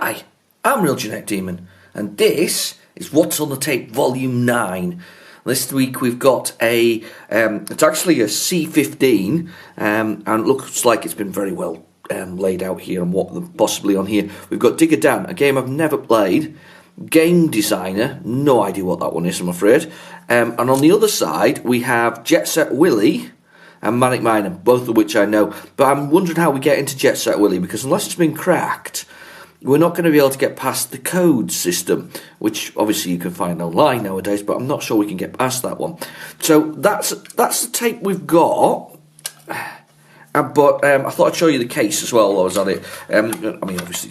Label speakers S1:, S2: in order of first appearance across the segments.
S1: Hi, I'm Real Genetic Demon, and this is What's on the Tape Volume 9. This week we've got it's actually a C15, and it looks like it's been very well laid out here and what possibly on here. We've got Digger Dan, a game I've never played. Game Designer, no idea what that one is, I'm afraid. And on the other side, we have Jet Set Willy and Manic Miner, both of which I know. But I'm wondering how we get into Jet Set Willy, because unless it's been cracked, we're not going to be able to get past the code system, which obviously you can find online nowadays, but I'm not sure we can get past that one. So that's the tape we've got. But I thought I'd show you the case as well while I was on it. I mean, obviously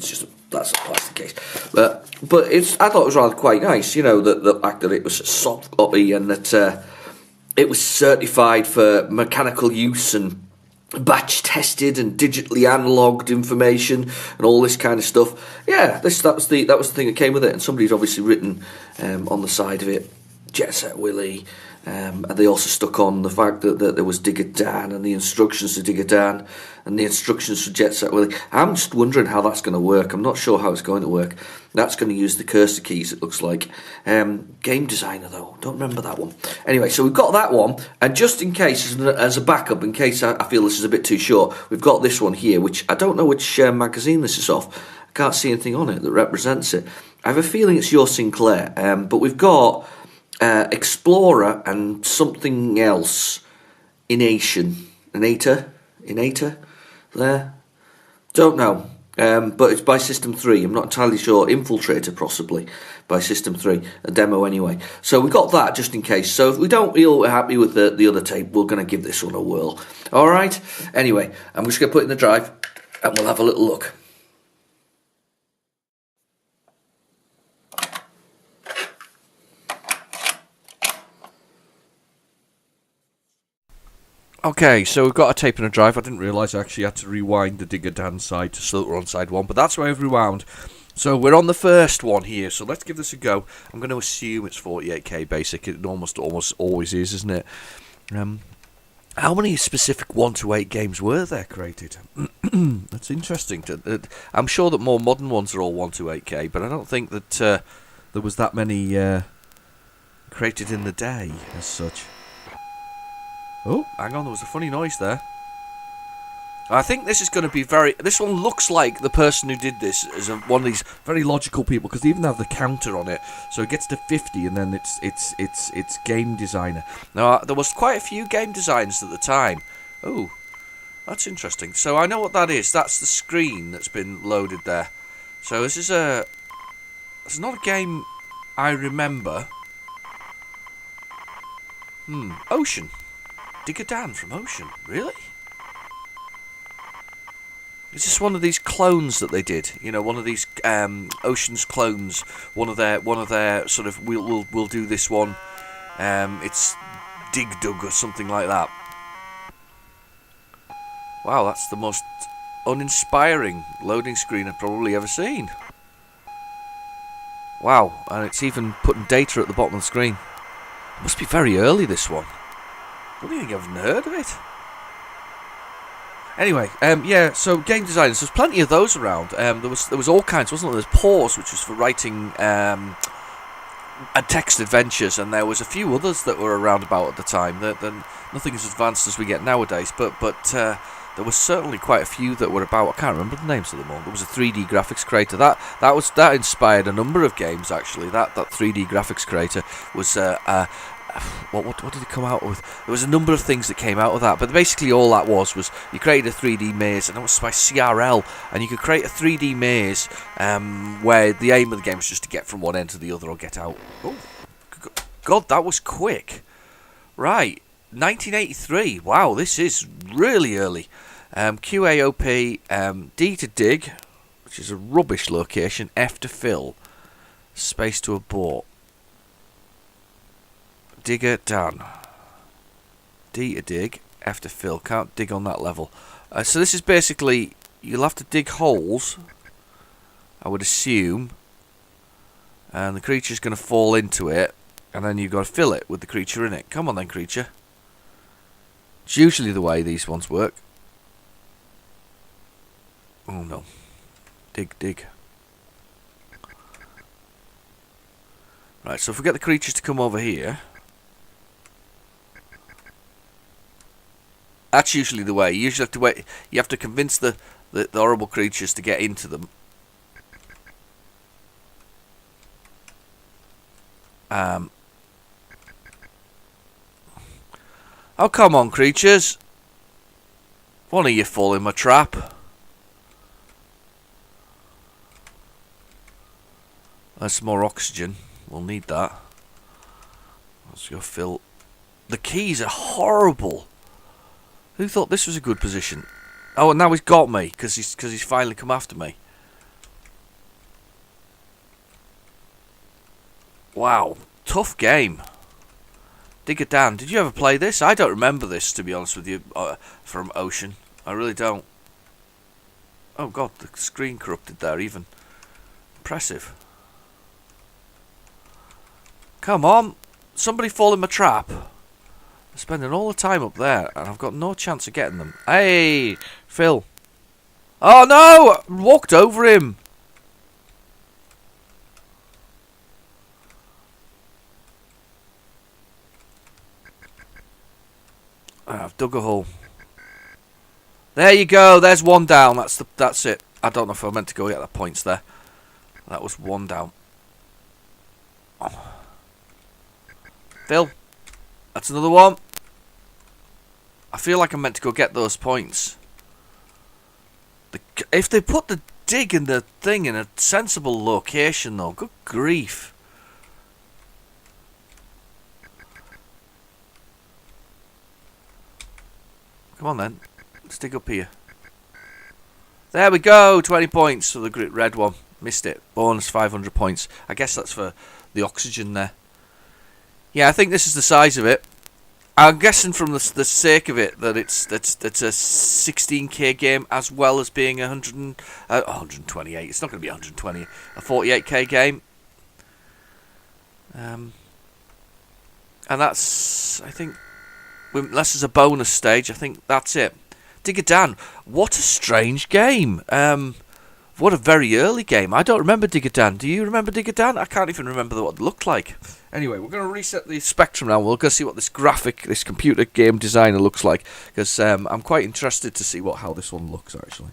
S1: that's a plastic case, but I thought it was rather quite nice. You know, the fact that it was SoftCopy and that it was certified for mechanical use and batch tested and digitally analogued information and all this kind of stuff. Yeah, that was the thing that came with it, and somebody's obviously written on the side of it, Jet Set Willy. And they also stuck on the fact that there was Digger Dan and the instructions to Digger Dan and the instructions for Jet Set Willy. I'm just wondering how that's going to work. I'm not sure how it's going to work. That's going to use the cursor keys, it looks like. Game Designer, though. Don't remember that one. Anyway, so we've got that one. And just in case, as a backup, in case I feel this is a bit too short, we've got this one here, which I don't know which magazine this is off. I can't see anything on it that represents it. I have a feeling it's your Sinclair. But we've got Explorer and something else. Inator there, don't know, but it's by System 3. I'm not entirely sure. Infiltrator possibly by System 3, a demo anyway. So we got that just in case. So if we don't feel happy with the other tape, we're going to give this one a whirl. Alright, anyway, I'm just going to put it in the drive and we'll have a little look. Okay, so we've got a tape in a drive. I didn't realise I actually had to rewind the Digger Dan side to so that we're on side 1, but that's where I've rewound. So we're on the first one here, so let's give this a go. I'm going to assume it's 48k basic. It almost always is, isn't it? How many specific 1 to 8 games were there created? That's interesting. I'm sure that more modern ones are all 1 to 8k, but I don't think that there was that many created in the day as such. Oh, hang on, there was a funny noise there. I think this is going to be this one looks like the person who did this is one of these very logical people, because they even have the counter on it. So it gets to 50 and then it's Game Designer. Now, there was quite a few game designers at the time. Oh, that's interesting. So I know what that is. That's the screen that's been loaded there. So this is it's not a game I remember. Ocean. Digger Dan from Ocean, really? It's just one of these clones that they did. You know, one of these Ocean's clones. One of their sort of we'll do this one. It's Dig Dug or something like that. Wow, that's the most uninspiring loading screen I've probably ever seen. Wow, and it's even putting data at the bottom of the screen. It must be very early, this one. I don't think I've heard of it. Anyway, yeah, so game designers, there's plenty of those around. There was all kinds, wasn't there? There's Pause, which was for writing text adventures, and there was a few others that were around about at the time. Nothing as advanced as we get nowadays, but there was certainly quite a few that were about. I can't remember the names of them all. There was a 3D graphics creator that inspired a number of games actually. That 3D graphics creator was what did it come out with? There was a number of things that came out of that, but basically all that was you created a 3D maze, and it was by CRL, and you could create a 3D maze where the aim of the game was just to get from one end to the other or get out. Oh, God, that was quick. Right, 1983. Wow, this is really early. QAOP, D to dig, which is a rubbish location, F to fill, space to abort. Digger Dan. D to dig, F to fill. Can't dig on that level. So this is basically, you'll have to dig holes, I would assume, and the creature's going to fall into it, and then you've got to fill it with the creature in it. Come on then, creature. It's usually the way these ones work. Oh no. Dig. Right, so if we get the creatures to come over here... That's usually the way. You usually have to wait. You have to convince the horrible creatures to get into them. Oh, come on, creatures. One of you fall in my trap. There's some more oxygen. We'll need that. Let's go fill. The keys are horrible. Who thought this was a good position? Oh, and now he's got me because he's finally come after me. Wow, tough game. Digger Dan, did you ever play this? I don't remember this, to be honest with you, from Ocean. I really don't. Oh god, the screen corrupted there even. Impressive. Come on, somebody fall in my trap. I'm spending all the time up there, and I've got no chance of getting them. Hey, Phil. Oh no! I walked over him. I've dug a hole. There you go. There's one down. That's it. I don't know if I meant to go get the points there. That was one down. Oh. Phil, that's another one. I feel like I'm meant to go get those points. If they put the dig and the thing in a sensible location, though, good grief. Come on then, let's dig up here. There we go, 20 points for the red one. Missed it. Bonus 500 points. I guess that's for the oxygen there. Yeah, I think this is the size of it. I'm guessing from the sake of it that it's a 16k game as well as being 128. It's not going to be 120. A 48k game. And that's, I think, unless there's a bonus stage, I think that's it. Digger Dan, what a strange game. What a very early game. I don't remember Digger Dan. Do you remember Digger Dan? I can't even remember what it looked like. Anyway, we're going to reset the spectrum now. We'll go see what this computer game designer looks like. Because I'm quite interested to see how this one looks, actually.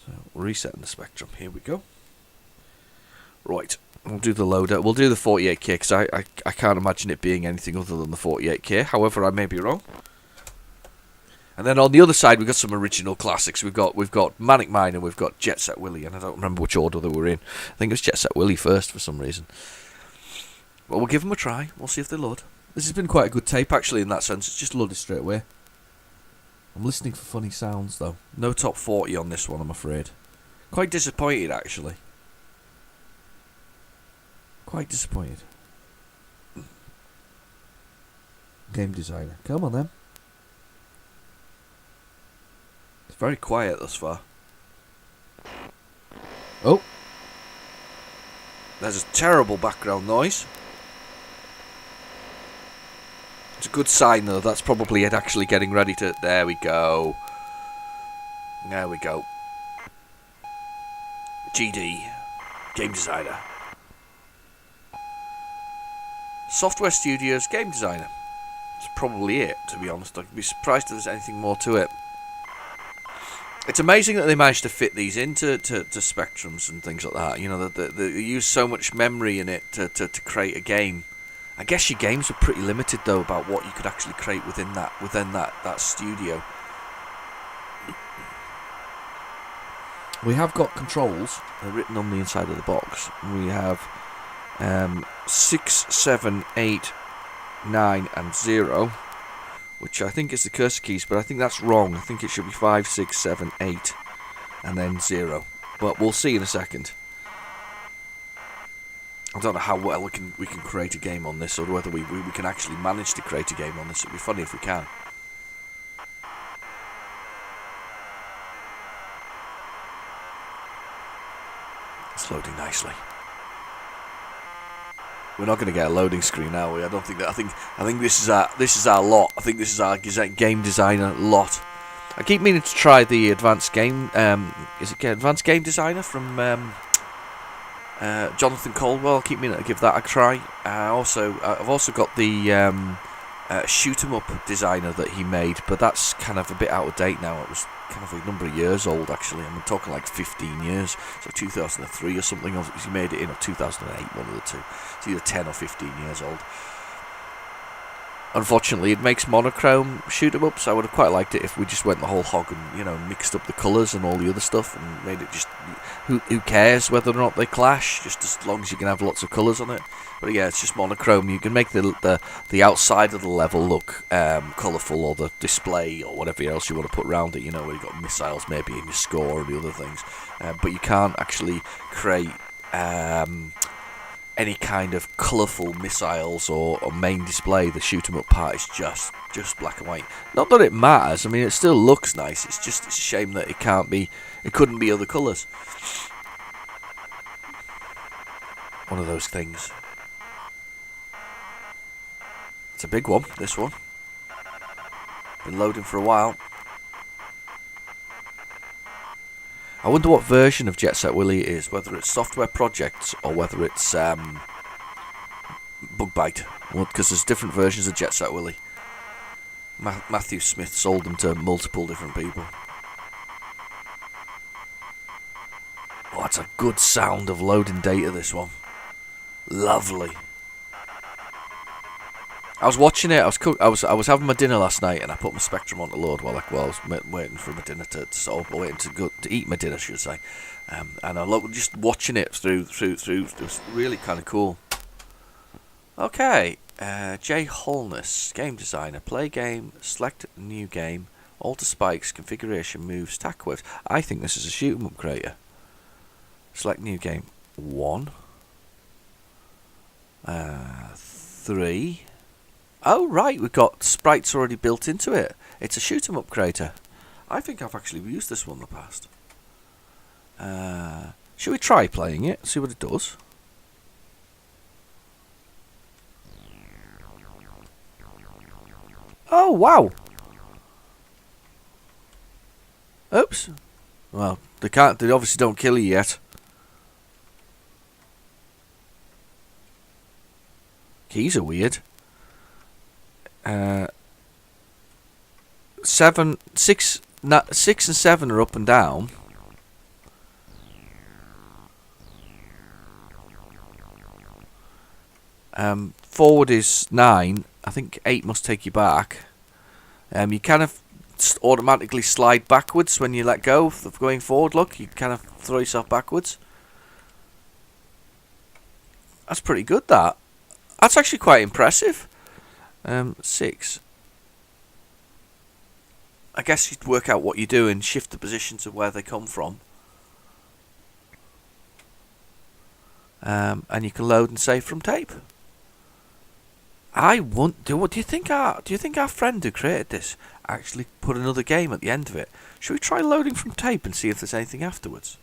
S1: So, we're resetting the spectrum. Here we go. Right. We'll do the loader. We'll do the 48k because I can't imagine it being anything other than the 48k. However, I may be wrong. And then on the other side, we've got some original classics. We've got Manic Miner, we've got Jet Set Willy, and I don't remember which order they were in. I think it was Jet Set Willy first for some reason. But we'll give them a try. We'll see if they load. This has been quite a good tape, actually, in that sense. It's just loaded straight away. I'm listening for funny sounds, though. No top 40 on this one, I'm afraid. Quite disappointed, actually. Quite disappointed. Game designer. Come on, then. It's very quiet thus far. Oh. There's a terrible background noise. It's a good sign, though. That's probably it actually getting ready to... There we go. There we go. GD. Game designer. Software Studios Game Designer. That's probably it, to be honest. I'd be surprised if there's anything more to it. It's amazing that they managed to fit these into spectrums and things like that. You know, they use so much memory in it to create a game. I guess your games were pretty limited, though, about what you could actually create within that studio. We have got controls written on the inside of the box. We have 6, 7, 8, 9 and 0, which I think is the cursor keys, but I think that's wrong. I think it should be 5, 6, 7, 8 and then 0, but we'll see in a second. I don't know how well we can create a game on this, or whether we can actually manage to create a game on this. It'd be funny if we can. It's loading nicely. We're not going to get a loading screen, are we? I don't think that. I think this is our lot. I think this is our game designer lot. I keep meaning to try the advanced game. Is it advanced game designer from Jonathan Caldwell, keep meaning to give that a try. I've also got the shoot 'em up designer that he made, but that's kind of a bit out of date now. It was kind of a number of years old, actually. I'm talking like 15 years, so 2003 or something. He made it in 2008, one of the two. It's either 10 or 15 years old. Unfortunately, it makes monochrome shoot 'em up, so I would have quite liked it if we just went the whole hog and mixed up the colours and all the other stuff and made it just. Who cares whether or not they clash? Just as long as you can have lots of colours on it. But yeah, it's just monochrome. You can make the outside of the level look colourful, or the display, or whatever else you want to put around it. Where you've got missiles maybe in your score and the other things, but you can't actually create. Any kind of colourful missiles or main display. The shoot 'em up part is just black and white. Not that it matters. I mean, it still looks nice. It's a shame that it couldn't be other colours. One of those things. It's a big one, this one. Been loading for a while. I wonder what version of Jet Set Willy it is, whether it's Software Projects or whether it's Bug Bite, because there's different versions of Jet Set Willy. Matthew Smith sold them to multiple different people. Oh, that's a good sound of loading data, this one. Lovely. I was watching it. I was having my dinner last night, and I put my Spectrum on to load while I was waiting for my dinner waiting to eat my dinner, should I say. And I was just watching it through. It was really kind of cool. Okay, Jay Holness, game designer, play game, select new game, alter spikes, configuration, moves, tack waves. I think this is a shoot 'em up creator. Select new game 1, 3. Oh, right, we've got sprites already built into it. It's a shoot 'em up creator. I think I've actually used this one in the past. Should we try playing it, see what it does? Oh, wow. Oops. Well, they obviously don't kill you yet. Keys are weird. 6 and 7 are up and down. Forward is 9. I think 8 must take you back. You kind of automatically slide backwards when you let go of going forward. Look, you kind of throw yourself backwards. That's pretty good, that. That's actually quite impressive. 6. I guess you'd work out what you do and shift the position to where they come from. And you can load and save from tape. Do you think our friend who created this actually put another game at the end of it? Should we try loading from tape and see if there's anything afterwards?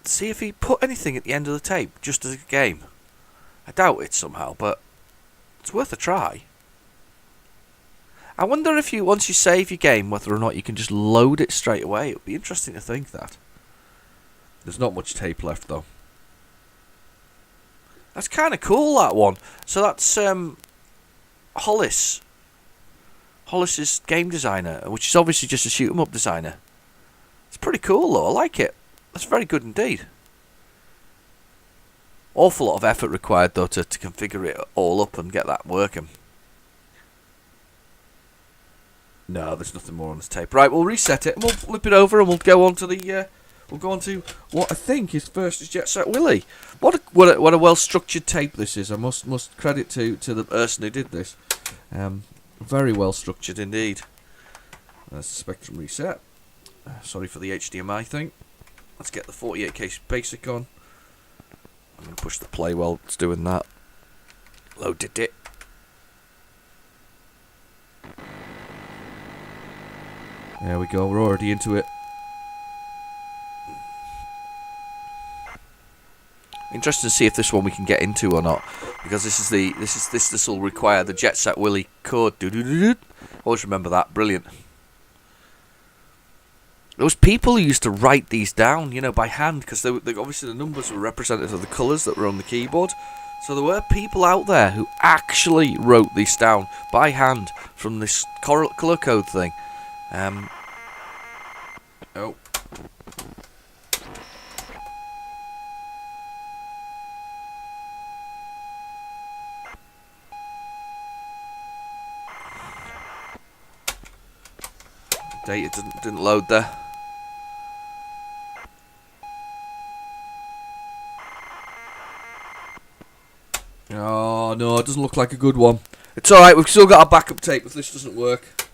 S1: See if he put anything at the end of the tape just as a game. I doubt it somehow, but it's worth a try. I wonder if once you save your game, whether or not you can just load it straight away. It would be interesting to think that. There's not much tape left though. That's kind of cool, that one. So that's Hollis. Hollis's game designer, which is obviously just a shoot 'em up designer. It's pretty cool though. I like it. That's very good indeed. Awful lot of effort required though to configure it all up and get that working. No, there's nothing more on this tape. Right, we'll reset it and we'll flip it over and we'll go on to the what I think is first is Jet Set Willy. What a well structured tape this is. I must credit to the person who did this. Very well structured indeed. That's the Spectrum reset. Sorry for the HDMI thing. Let's get the 48K basic on. I'm going to push the play while it's doing that. Loaded it. There we go, we're already into it. Interesting to see if this one we can get into or not, because this will require the Jet Set Willy code. Always remember that, brilliant. There was people who used to write these down, you know, by hand, because obviously the numbers were representative of the colours that were on the keyboard. So there were people out there who actually wrote these down by hand from this colour code thing. Oh. Data didn't load there. Oh no, it doesn't look like a good one. It's alright, we've still got our backup tape if this doesn't work.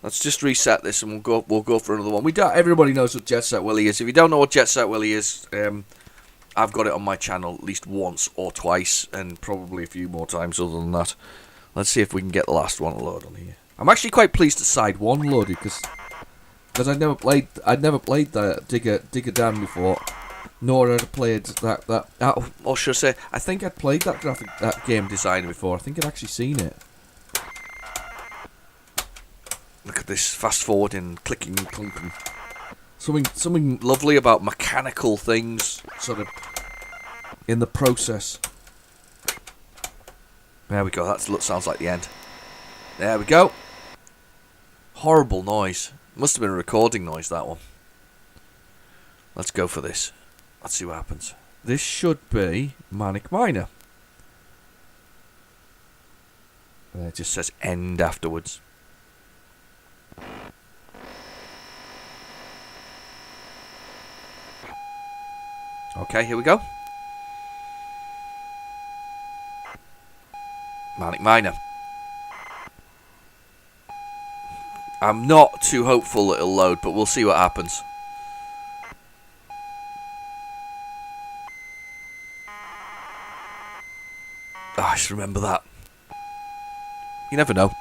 S1: Let's just reset this and we'll go for another one. Everybody knows what Jet Set Willy is. If you don't know what Jet Set Willy is, I've got it on my channel at least once or twice, and probably a few more times other than that. Let's see if we can get the last one to load on here. I'm actually quite pleased that side 1 loaded, because I'd never played the Digger Dan before, nor had I played that. Or should I say, I think I'd played that game designer before. I think I'd actually seen it. Look at this fast forwarding, clicking and clunking. Something lovely about mechanical things, sort of in the process. There we go. That sounds like the end. There we go. Horrible noise. Must have been a recording noise, that one. Let's go for this. Let's see what happens. This should be Manic Miner. And it just says end afterwards. Okay, here we go. Manic Miner. I'm not too hopeful it'll load, but we'll see what happens. Oh, I just remember that. You never know.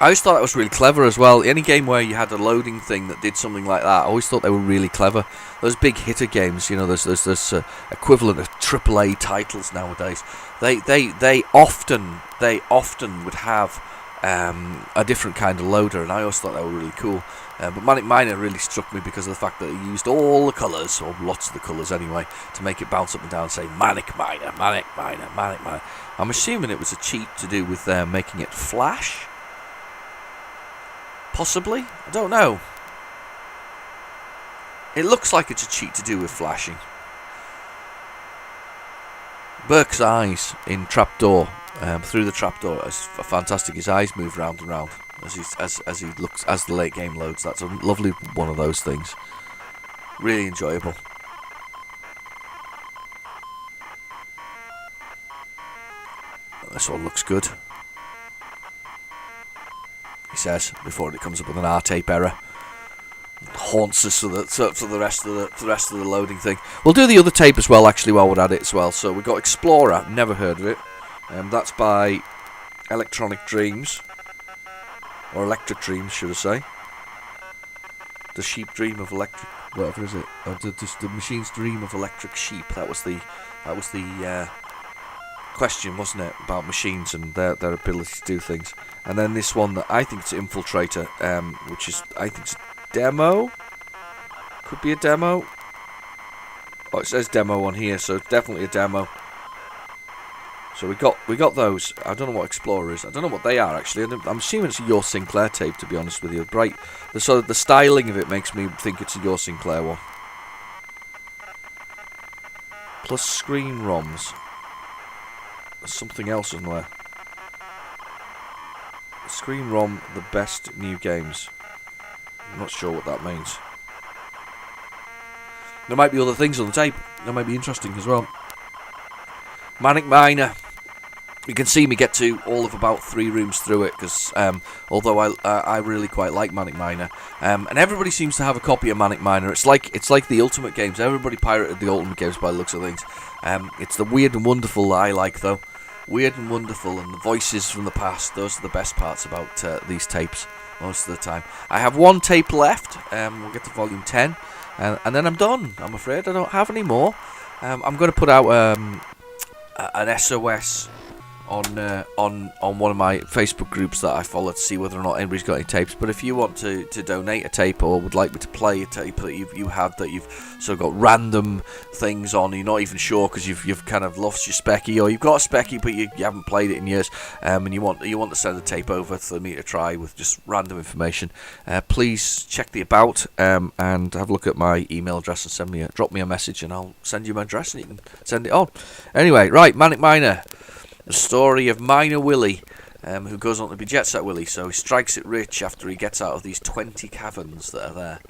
S1: I always thought that was really clever as well. Any game where you had a loading thing that did something like that, I always thought they were really clever. Those big hitter games, you know, there's equivalent of AAA titles nowadays. They often would have a different kind of loader, and I always thought they were really cool. But Manic Miner really struck me because of the fact that it used all the colours, or lots of the colours anyway, to make it bounce up and down and say Manic Miner, Manic Miner, Manic Miner. I'm assuming it was a cheat to do with making it flash. Possibly? I don't know. It looks like it's a cheat to do with flashing. Burke's eyes in Trapdoor, through the trapdoor, is fantastic. His eyes move round and round as he looks as the late game loads. That's a lovely one of those things. Really enjoyable. This one looks good. He says before it comes up with an R-tape error. Haunts us for the rest of the loading thing. We'll do the other tape as well, actually, while we're at it as well. So we've got Explorer, never heard of it. That's by Electronic Dreams, or Electric Dreams, should I say? The sheep dream of electric, whatever is it? Or the machine's dream of electric sheep. That was the question, wasn't it, about machines and their ability to do things. And then this one that I think it's Infiltrator, which is, I think it's a demo. Could be a demo. Oh, it says demo on here, so it's definitely a demo. So we got those. I don't know what Explorer is. I don't know what they are actually. I'm assuming it's a Your Sinclair tape, to be honest with you. The styling of it makes me think it's a Your Sinclair one. Plus screen ROMs. There's something else in there. Screen ROM, the best new games. I'm not sure what that means. There might be other things on the tape. That might be interesting as well. Manic Miner. You can see me get to all of about 3 rooms through it, because although I really quite like Manic Miner, and everybody seems to have a copy of Manic Miner. It's like the Ultimate games. Everybody pirated the Ultimate games by the looks of things. It's the Weird and Wonderful that I like, though. Weird and Wonderful and the voices from the past. Those are the best parts about these tapes most of the time. I have 1 tape left. We'll get to volume 10, and then I'm done. I'm afraid I don't have any more. I'm going to put out an SOS on one of my Facebook groups that I follow to see whether or not anybody's got any tapes. But if you want to donate a tape or would like me to play a tape that you have that you've sort of got random things on, you're not even sure because you've kind of lost your specky, or you've got a specky but you haven't played it in years, and you want to send a tape over for me to try with just random information, please check the about and have a look at my email address and drop me a message and I'll send you my address and you can send it on. Anyway, right, Manic Miner. The story of Miner Willy, who goes on to be Jet Set Willy. So he strikes it rich after he gets out of these 20 caverns that are there.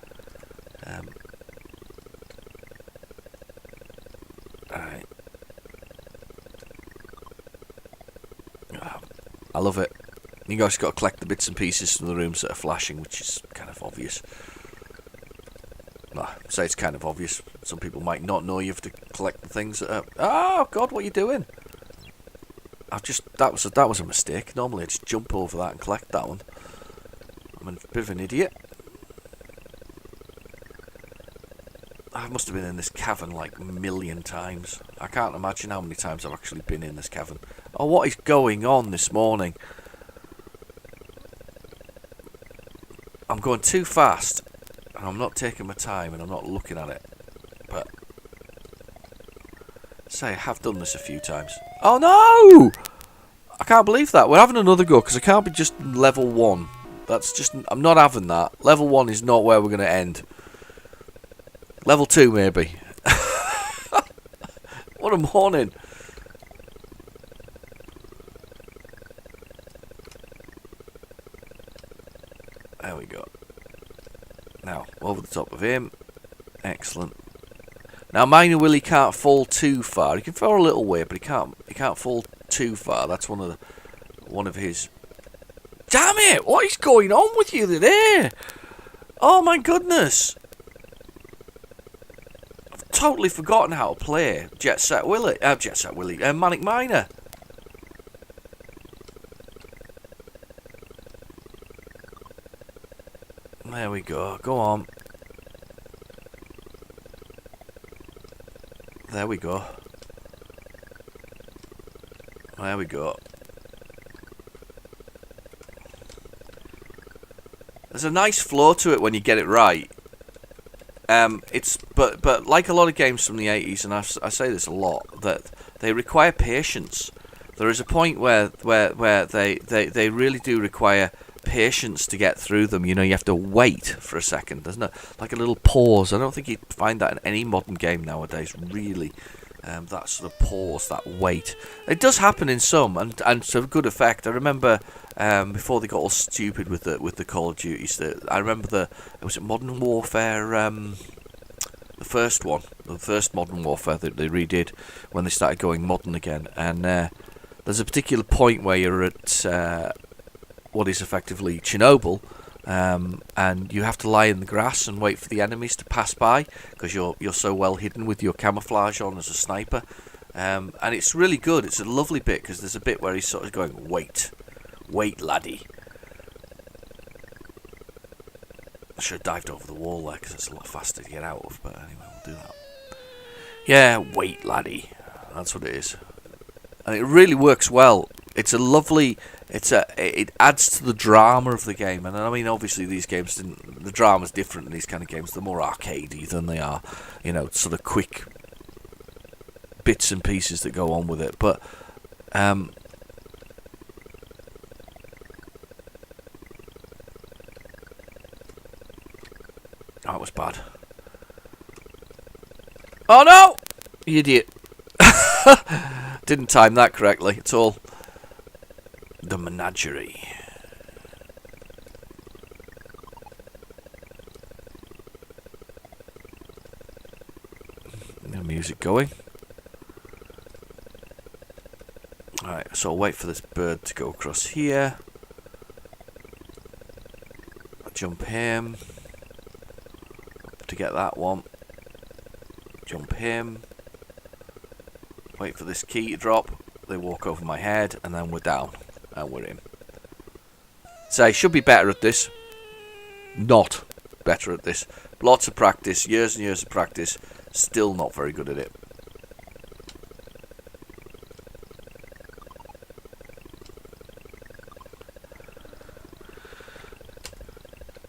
S1: Alright. I love it. You guys got to collect the bits and pieces from the rooms that are flashing, which is kind of obvious. I say it's kind of obvious. Some people might not know you have to collect the things that are... Oh, God, what are you doing? That was a mistake. Normally I'd just jump over that and collect that one. I'm a bit of an idiot. I must have been in this cavern like a million times. I can't imagine how many times I've actually been in this cavern. Oh, what is going on this morning? I'm going too fast, and I'm not taking my time, and I'm not looking at it. But say I have done this a few times. Oh no! I can't believe that. We're having another go because I can't be just level 1. That's just... I'm not having that. Level 1 is not where we're going to end. Level 2 maybe. What a morning. There we go. Now, over the top of him. Excellent. Now, Miner Willy can't fall too far. He can fall a little way, but he can't fall too far. That's one of his... Damn it! What is going on with you today? Oh my goodness! I've totally forgotten how to play Jet Set Willy. Manic Miner. There we go. Go on. There we go. There we go. There's a nice flow to it when you get it right. But like a lot of games from the 80s, and I say this a lot, that they require patience. There is a point where they really do require patience to get through them. You know, you have to wait for a second. There's no like a little pause. I don't think you'd find that in any modern game nowadays, really. That sort of pause, that wait. It does happen in some, and to good effect. I remember before they got all stupid with the Call of Duties. I remember was it Modern Warfare, the first one, the first Modern Warfare that they redid when they started going modern again. And there's a particular point where you're at what is effectively Chernobyl. And you have to lie in the grass and wait for the enemies to pass by because you're so well hidden with your camouflage on as a sniper, and it's really good. It's a lovely bit because there's a bit where he's sort of going, wait laddie. I should have dived over the wall there because it's a lot faster to get out of, but anyway, we'll do that. Yeah, wait laddie, that's what it is, and it really works well. It's a lovely... It adds to the drama of the game, and I mean, obviously, these games the drama's different in these kind of games. They're more arcadey than they are, you know, sort of quick bits and pieces that go on with it. But that was bad. Oh no, you idiot! Didn't time that correctly at all. The menagerie. The music going. Alright, so I'll wait for this bird to go across here. Jump him. To get that one. Jump him. Wait for this key to drop. They walk over my head and then we're down. And we're in. So I should be better at this. Not better at this. Lots of practice, years and years of practice. Still not very good at it.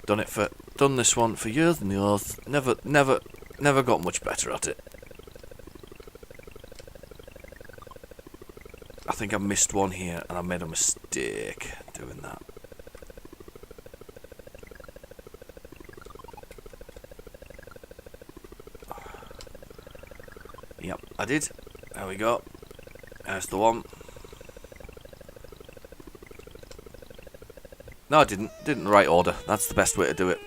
S1: Done this one for years and years. Never got much better at it. I think I missed one here, and I made a mistake doing that. Yep, I did. There we go. There's the one. No, I didn't. Didn't in the right order. That's the best way to do it.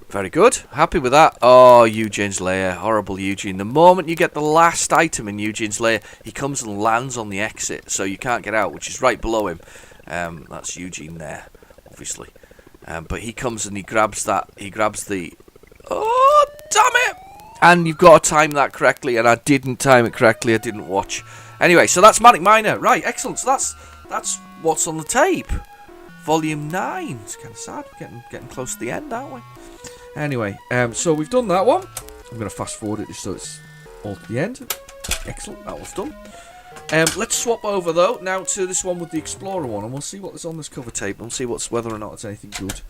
S1: Very good. Happy with that. Oh, Eugene's lair. Horrible Eugene. The moment you get the last item in Eugene's lair, he comes and lands on the exit, so you can't get out, which is right below him. That's Eugene there, obviously. But he comes and he grabs that. He grabs the... Oh, damn it! And you've got to time that correctly, and I didn't time it correctly. I didn't watch. Anyway, so that's Manic Miner. Right, excellent. So that's what's on the tape. Volume 9. It's kind of sad. We're getting close to the end, aren't we? Anyway, so we've done that one. I'm going to fast forward it just so it's all to the end. Excellent, that was done. Let's swap over though now to this one with the Explorer one, and we'll see what's on this cover tape. We'll see whether or not it's anything good.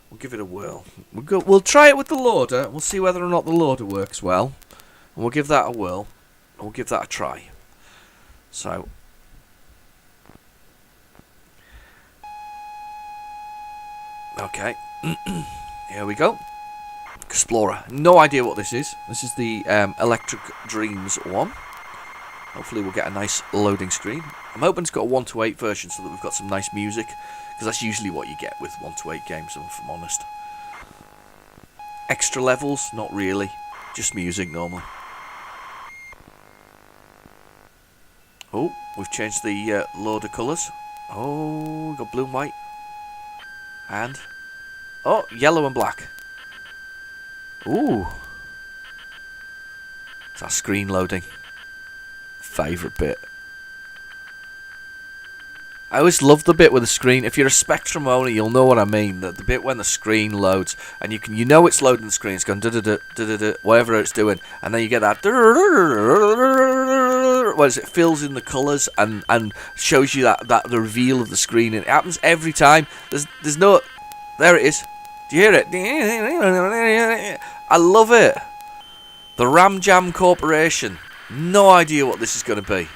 S1: We'll give it a whirl. We'll try it with the loader. We'll see whether or not the loader works well, and we'll give that a whirl. And we'll give that a try. So. Okay. Here we go. Explorer. No idea what this is. This is the Electric Dreams one. Hopefully we'll get a nice loading screen. I'm hoping it's got a 1:8 version so that we've got some nice music, because that's usually what you get with 1:8 games, if I'm honest. Extra levels? Not really. Just music normally. Oh, we've changed the loader colours. Oh, we've got blue and white. And... oh, yellow and black. Ooh. It's that screen loading. Favourite bit. I always love the bit with the screen. If you're a Spectrum owner, you'll know what I mean. The bit when the screen loads, and you know it's loading the screen. It's going da da da da da, whatever it's doing, and then you get that. Whereas it fills in the colours and shows you that the reveal of the screen. And it happens every time. There's no. There it is. Do you hear it? I love it. The Ram Jam Corporation. No idea what this is going to be.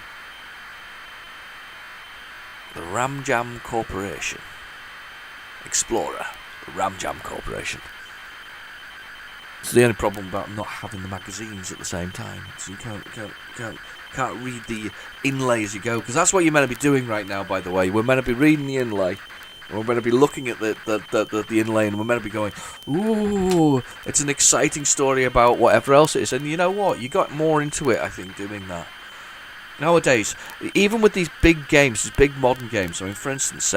S1: The Ram Jam Corporation. Explorer. The Ram Jam Corporation. It's the only problem about not having the magazines at the same time. So you can't read the inlay as you go. Because that's what you're meant to be doing right now, by the way. We're meant to be reading the inlay. And we're meant to be looking at the inlay, and we're meant to be going, ooh, it's an exciting story about whatever else it is. And you know what? You got more into it, I think, doing that. Nowadays, even with these big games, these big modern games, I mean, for instance,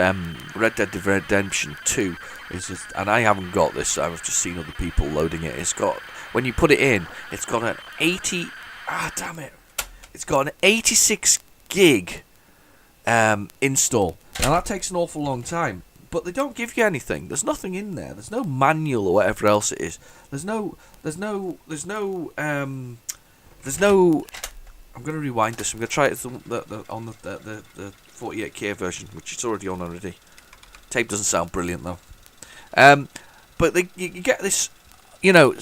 S1: Red Dead Redemption 2 is just, and I haven't got this, I've just seen other people loading it. It's got, when you put it in, it's got an 86 gig install. Now that takes an awful long time, but they don't give you anything. There's nothing in there. There's no manual or whatever else it is. There's no. I'm going to rewind this. I'm going to try it on the 48K version, which it's already on already. Tape doesn't sound brilliant though. But you get this, you know,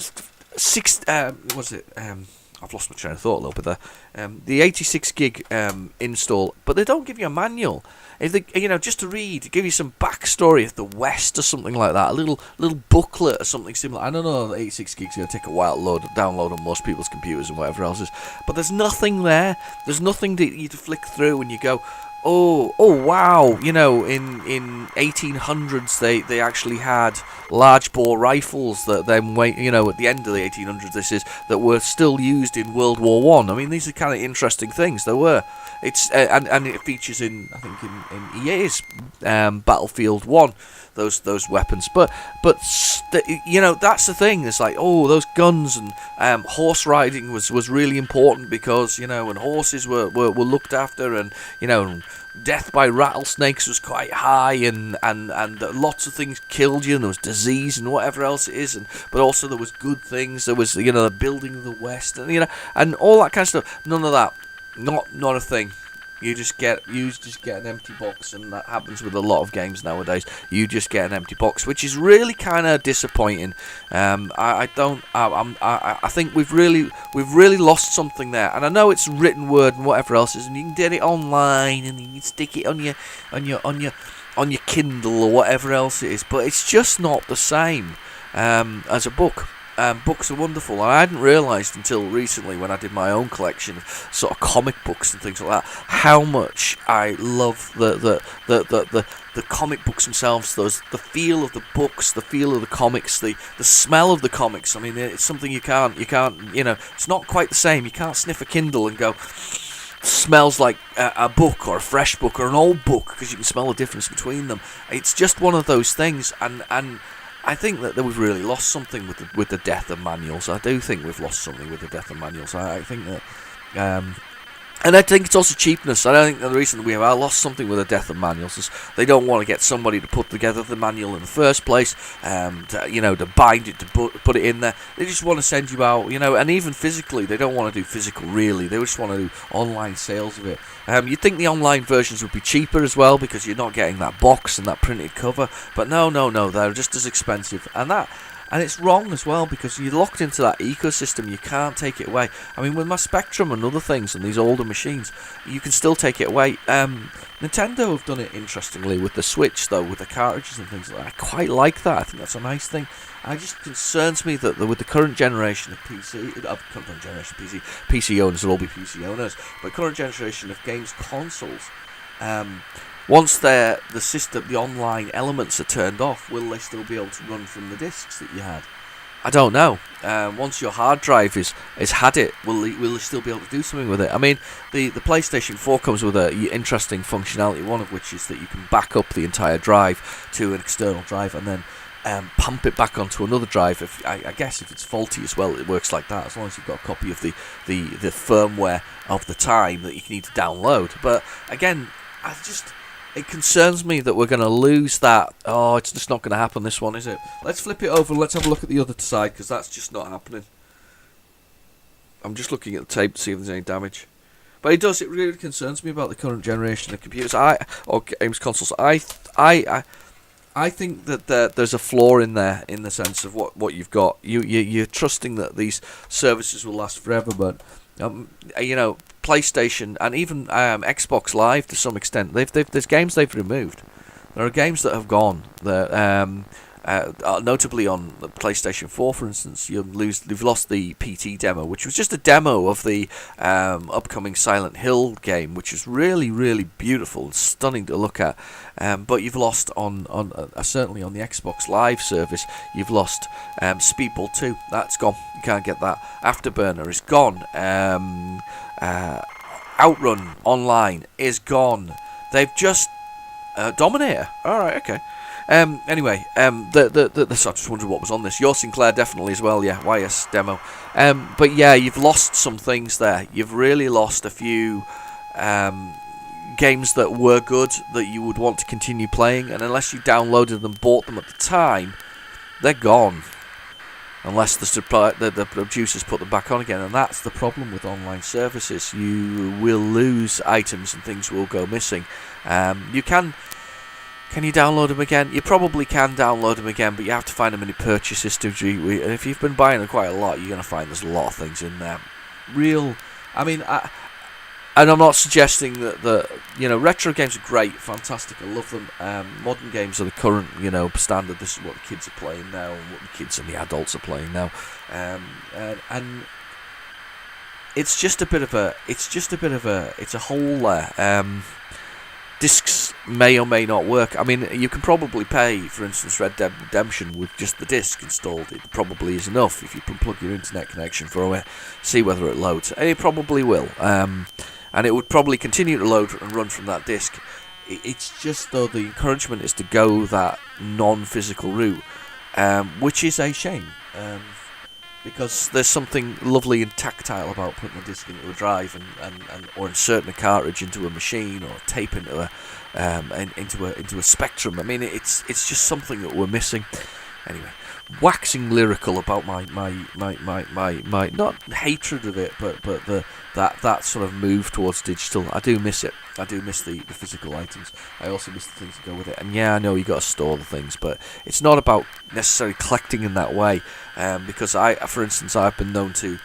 S1: I've lost my train of thought a little bit there. The 86 gig install, but they don't give you a manual. If they, you know, just to read, give you some backstory of the West or something like that, a little booklet or something similar. I don't know. The 86 gigs going to take a while to download on most people's computers and whatever else is. But there's nothing there. There's nothing that you to flick through and you go, oh wow, you know, in 1800s they actually had large bore rifles that then you know, at the end of the 1800s this is, that were still used in World War One. I mean, these are kind of interesting things. There were. It's and it features in, I think, in EA's Battlefield 1, those weapons. But you know, that's the thing. It's like, oh, those guns and horse riding was really important, because, you know, and horses were looked after, and, you know, death by rattlesnakes was quite high, and lots of things killed you, and there was disease and whatever else it is, but also there was good things. There was, you know, the building of the West, and, you know, and all that kind of stuff. None of that. Not a thing. You just get an empty box, and that happens with a lot of games nowadays. You just get an empty box, which is really kind of disappointing. I think we've really lost something there. And I know it's written word and whatever else is, and you can get it online, and you can stick it on your Kindle or whatever else it is. But it's just not the same as a book. Books are wonderful, and I hadn't realised until recently when I did my own collection of sort of comic books and things like that, how much I love the comic books themselves. The feel of the books, the feel of the comics, the smell of the comics. I mean, it's something you can't, it's not quite the same. You can't sniff a Kindle and go, smells like a book or a fresh book or an old book, because you can smell the difference between them. It's just one of those things, and I think that we've really lost something with the death of manuals. I do think we've lost something with the death of manuals. I think that, and I think it's also cheapness. I don't think that the reason that we have lost something with the death of manuals is they don't want to get somebody to put together the manual in the first place, to bind it, to put it in there. They just want to send you out, and even physically, they don't want to do physical really. They just want to do online sales of it. You'd think the online versions would be cheaper as well, because you're not getting that box and that printed cover, but no, they're just as expensive, and it's wrong as well, because you're locked into that ecosystem. You can't take it away. I mean, with my Spectrum and other things and these older machines, you can still take it away. Nintendo have done it interestingly with the Switch, though, with the cartridges and things like that. I quite like that. I think that's a nice thing. And it just concerns me that with the current generation of PC owners will all be PC owners, but current generation of games consoles, once the system, the online elements are turned off, will they still be able to run from the discs that you had? I don't know. Once your hard drive is had it, will they still be able to do something with it? I mean, the PlayStation 4 comes with an interesting functionality, one of which is that you can back up the entire drive to an external drive and then pump it back onto another drive. I guess if it's faulty as well, it works like that, as long as you've got a copy of the firmware of the time that you need to download. But again, it concerns me that we're going to lose that. Oh, it's just not going to happen, this one, is it? Let's flip it over and let's have a look at the other side, because that's just not happening. I'm just looking at the tape to see if there's any damage. But it really concerns me about the current generation of computers, or games consoles. I think that there's a flaw in there, in the sense of what you've got. You're trusting that these services will last forever, but PlayStation and even Xbox Live to some extent, there's games they've removed. There are games that have gone. Notably on the PlayStation 4, for instance, you've lost the PT demo, which was just a demo of the upcoming Silent Hill game, which is really, really beautiful and stunning to look at. But you've lost certainly on the Xbox Live service, you've lost Speedball 2. That's gone. You can't get that. Afterburner is gone. Outrun Online is gone. They've just Dominator. All right, okay. Anyway, so I just wondered what was on this. Your Sinclair definitely as well, yeah. YS demo. But yeah, you've lost some things there. You've really lost a few games that were good that you would want to continue playing, and unless you downloaded them, bought them at the time, they're gone. Unless the producers put them back on again, and that's the problem with online services. You will lose items and things will go missing. Can you download them again? You probably can download them again, but you have to find them in your purchase history. And if you've been buying them quite a lot, you're going to find there's a lot of things in there. And I'm not suggesting that retro games are great, fantastic, I love them. Modern games are the current, standard. This is what the kids are playing now, and what the kids and the adults are playing now. And it's just a bit of a hole there. Discs may or may not work. I mean, you can probably pay, for instance, Red Dead Redemption with just the disc installed. It probably is enough if you can plug your internet connection for it, see whether it loads. And it probably will. And it would probably continue to load and run from that disc. It's just, though, the encouragement is to go that non-physical route, which is a shame. Because there's something lovely and tactile about putting a disc into a drive or inserting a cartridge into a machine, or tape into a Spectrum. I mean, it's just something that we're missing. Anyway, waxing lyrical about my not hatred of it, but that sort of move towards digital. I do miss it.
S2: I do miss the physical items. I also miss the things that go with it. And yeah, I know you got to store the things, but it's not about necessarily collecting in that way. Because for instance, I've been known to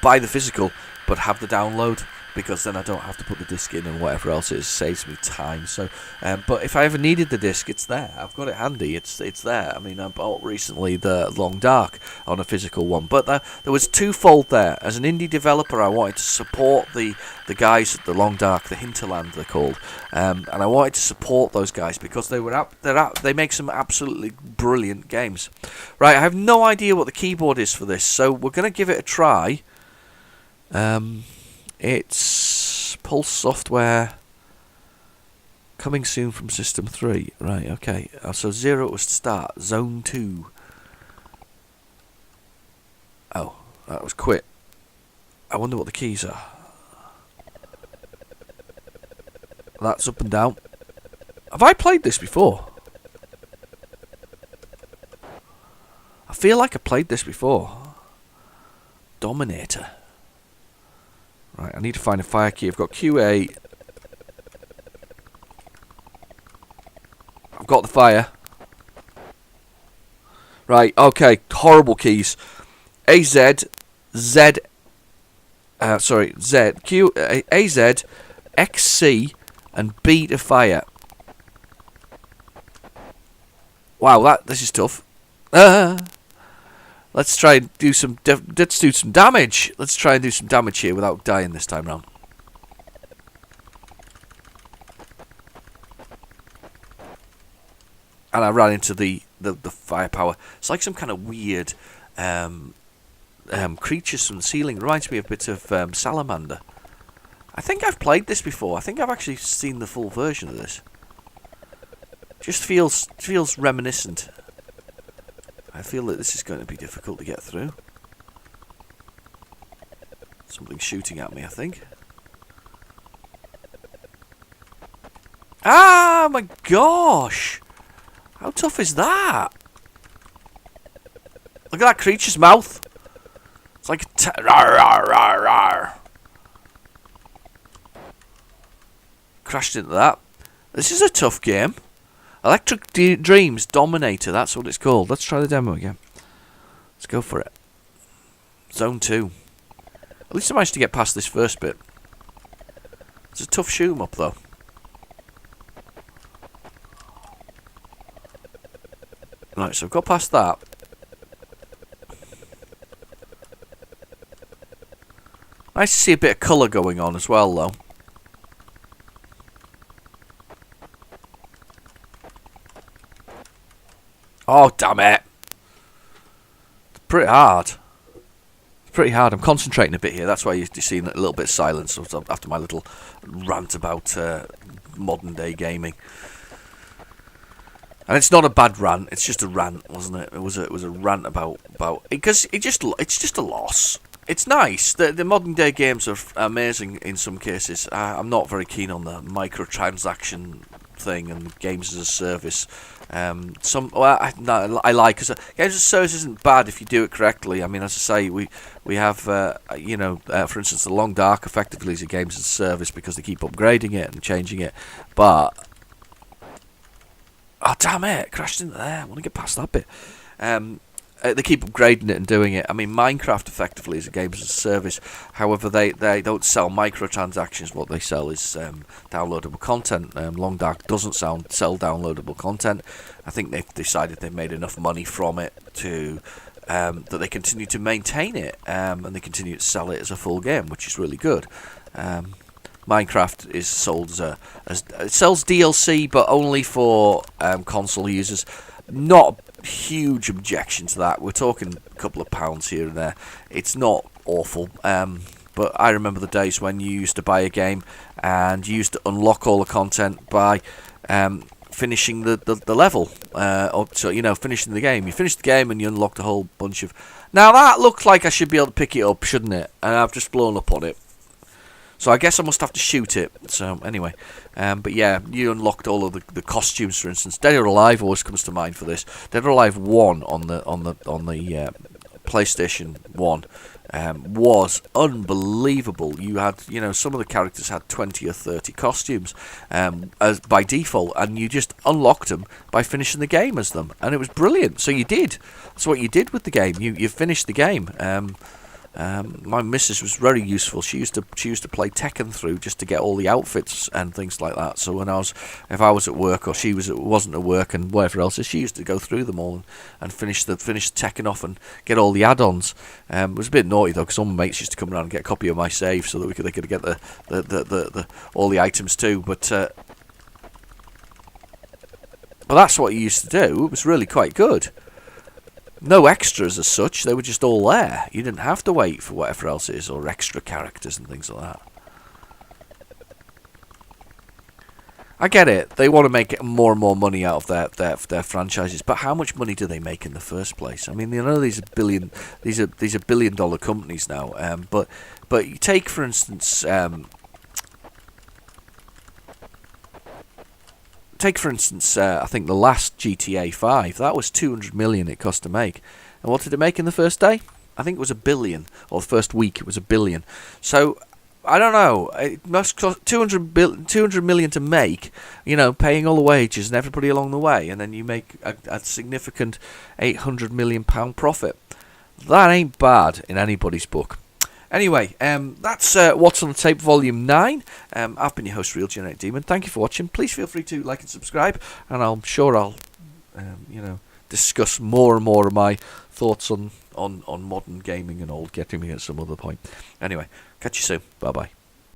S2: buy the physical, but have the download, because then I don't have to put the disc in and whatever else. It saves me time. So, but if I ever needed the disc, it's there. I've got it handy. It's there. I mean, I bought recently the Long Dark on a physical one, but there was twofold there. As an indie developer, I wanted to support the guys at the Long Dark, the Hinterland they're called, and I wanted to support those guys because they make some absolutely brilliant games. Right, I have no idea what the keyboard is for this, so we're going to give it a try. It's Pulse Software, coming soon from System 3. Right, okay. So 0 was to start. Zone 2. Oh, that was quit. I wonder what the keys are. That's up and down. Have I played this before? I feel like I played this before. Dominator. Right, I need to find a fire key. I've got QA. I've got the fire. Right, okay. Horrible keys. AZ, Z, Z, Q, AZ, XC, and B to fire. Wow, this is tough. Let's try and do some. Let's do some damage. Let's try and do some damage here without dying this time round. And I ran into the firepower. It's like some kind of weird creatures from the ceiling. It reminds me a bit of Salamander. I think I've played this before. I think I've actually seen the full version of this. Just feels reminiscent. I feel that this is going to be difficult to get through. Something shooting at me, I think. Ah, my gosh! How tough is that? Look at that creature's mouth. It's like a rar, rar, rar, rar. Crashed into that. This is a tough game. Electric Dreams Dominator, that's what it's called. Let's try the demo again. Let's go for it. Zone 2. At least I managed to get past this first bit. It's a tough shoot 'em up though. Right, so I've got past that. Nice to see a bit of colour going on as well though. Oh, damn it. It's pretty hard. It's pretty hard. I'm concentrating a bit here. That's why you're seeing a little bit of silence after my little rant about modern day gaming. And it's not a bad rant. It's just a rant, wasn't it? It was a rant about because it's just a loss. It's nice. The modern day games are amazing in some cases. I'm not very keen on the microtransaction thing and games as a service. I like, because games as a service isn't bad if you do it correctly. I mean, as I say, we have for instance, the Long Dark effectively is a games as a service because they keep upgrading it and changing it. But oh damn it, crashed into there. I want to get past that bit. They keep upgrading it and doing it. I mean, Minecraft effectively is a games as a service. However, they don't sell microtransactions. What they sell is downloadable content. Long Dark doesn't sell downloadable content. I think they've decided they've made enough money from it to that they continue to maintain it and they continue to sell it as a full game, which is really good. Minecraft is sold as it sells DLC, but only for console users. Not huge objection to that. We're talking a couple of pounds here and there. It's not awful, but I remember the days when you used to buy a game and you used to unlock all the content by finishing the level, so finishing the game. You finished the game and you unlocked a whole bunch of. Now that looked like I should be able to pick it up, shouldn't it? And I've just blown up on it. So I guess I must have to shoot it. So anyway, but yeah, you unlocked all of the costumes, for instance. Dead or Alive always comes to mind for this. Dead or Alive 1 on the PlayStation 1 was unbelievable. You had, some of the characters had 20 or 30 costumes as by default, and you just unlocked them by finishing the game as them, and it was brilliant. So you did. That's what you did with the game. You finished the game. My missus was very useful. She used to play Tekken through just to get all the outfits and things like that. So if I was at work or she wasn't at work and whatever else, she used to go through them all and finish Tekken off and get all the add-ons. It was a bit naughty though, because some mates used to come around and get a copy of my save so that they could get the all the items too. But that's what you used to do. It was really quite good. No extras as such, they were just all there. You didn't have to wait for whatever else it is, or extra characters and things like that. I get it, they want to make more and more money out of their franchises, but how much money do they make in the first place? I mean, these are billion-dollar companies now, but you take, for instance, I think the last GTA 5, that was 200 million it cost to make. And what did it make in the first day? I think it was $1 billion, or the first week it was $1 billion. So, I don't know, it must cost 200 million to make, paying all the wages and everybody along the way, and then you make a significant £800 million profit. That ain't bad in anybody's book. Anyway, that's What's on the Tape Volume 9. I've been your host, Real Genetic Demon. Thank you for watching. Please feel free to like and subscribe, and I'm sure I'll discuss more and more of my thoughts on modern gaming and old gaming at some other point. Anyway, catch you soon. Bye-bye.